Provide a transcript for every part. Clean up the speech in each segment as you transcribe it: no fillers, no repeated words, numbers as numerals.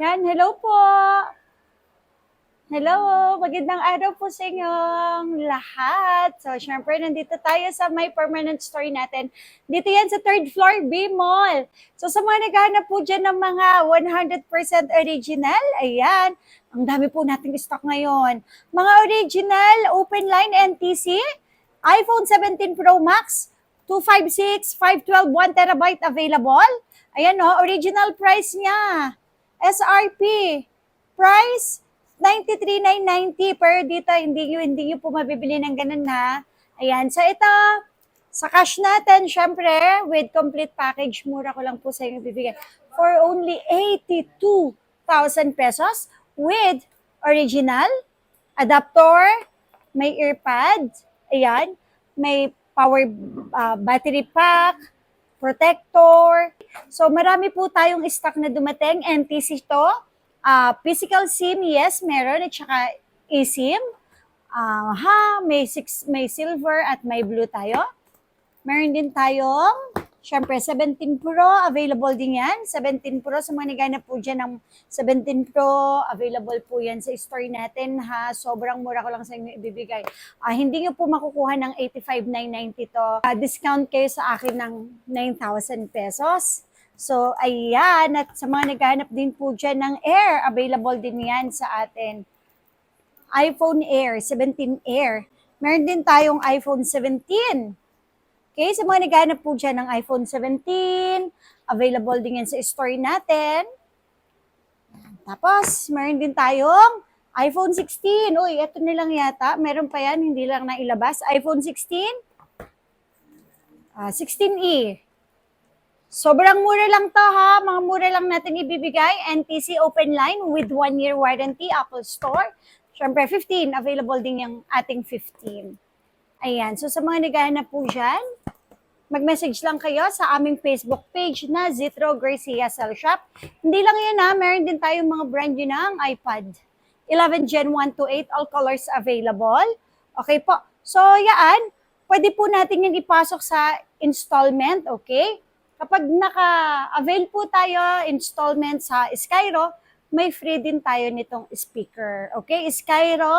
Yan, hello po. Hello, magandang araw po sa inyong lahat. So, syempre, nandito tayo sa may permanent store natin. Dito yan sa third floor, B Mall. So, sa mga naghahanap po dyan ng mga 100% original, ayan, ang dami po nating stock ngayon. Mga original, open line NTC, iPhone 17 Pro Max, 256, 512, 1TB available. Ayan o, original price niya. SRP, price 93,990 pero dito hindi nyo po mabibili ng ganun ha. Ayan, so ito, sa cash natin, syempre, with complete package, mura ko lang po sa inyo bibigyan. For only 82,000 pesos with original, adapter, may earpad, ayan, may power battery pack, protector. So marami po tayong stock na dumating, NTC to. Physical SIM, yes, meron, at saka eSIM. May silver at may blue tayo. Meron din tayong, syempre, 17 Pro, available din yan. 17 Pro, sa mga naghanap po dyan ng 17 Pro, available po yan sa store natin ha. Sobrang mura ko lang sa inyo ibibigay. Hindi nyo po makukuha ng 85,990 to. Discount kayo sa akin ng 9,000 pesos. So, ayan. At sa mga naghahanap din po dyan ng Air, available din yan sa atin. iPhone Air, 17 Air. Meron din tayong iPhone 17. Okay, sa mga naghahanap po dyan ng iPhone 17, available din yan sa store natin. Tapos, meron din tayong iPhone 16. Uy, ito na lang yata. Meron pa yan, hindi lang na ilabas. iPhone 16, 16E. Sobrang mura lang to ha, mga mura lang natin ibibigay. NTC open line with 1-year warranty, Apple Store. Siyempre 15, available din yung ating 15. Ayan, so sa mga naghahanap po dyan, mag-message lang kayo sa aming Facebook page na Zitro Garcia Cell Shop. Hindi lang yan ha, meron din tayong mga brand new ng iPad. 11 Gen 1 to 8, all colors available. Okay po, so yan, pwede po natin yung ipasok sa installment, okay? Kapag naka-avail po tayo installment sa Skyro, may free din tayo nitong speaker. Okay, Skyro,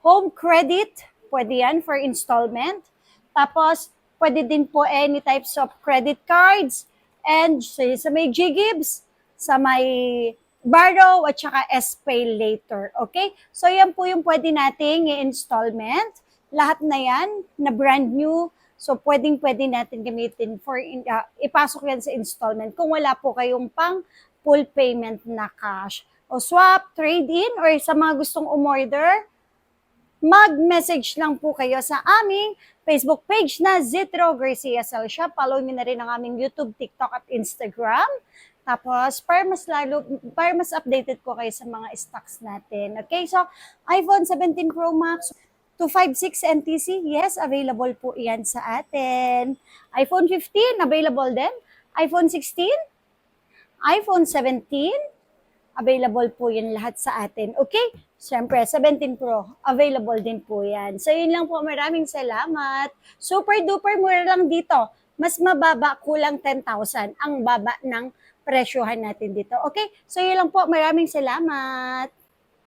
home credit, pwede yan for installment. Tapos, pwede din po any types of credit cards. And sa may Ggibbs, sa may borrow at saka S-Pay later. Okay? So, yan po yung pwede nating i-installment. Lahat na yan, na brand new. So, pwede natin gamitin for ipasok yan sa installment kung wala po kayong pang full payment na cash. O swap, trade-in, or sa mga gustong umorder, mag-message lang po kayo sa aming Facebook page na Zitro Garcia Cell Shop. Follow nyo na rin ang aming YouTube, TikTok at Instagram. Tapos, para mas updated ko kayo sa mga stocks natin. Okay, so iPhone 17 Pro Max, 256 NTC, yes, available po yan sa atin. iPhone 15, available din. iPhone 16, iPhone 17, available po yan lahat sa atin. Okay? Siyempre, 17 Pro, available din po yan. So, yun lang po. Maraming salamat. Super duper mura lang dito. Mas mababa, kulang 10,000 ang baba ng presyohan natin dito. Okay? So, yun lang po. Maraming salamat.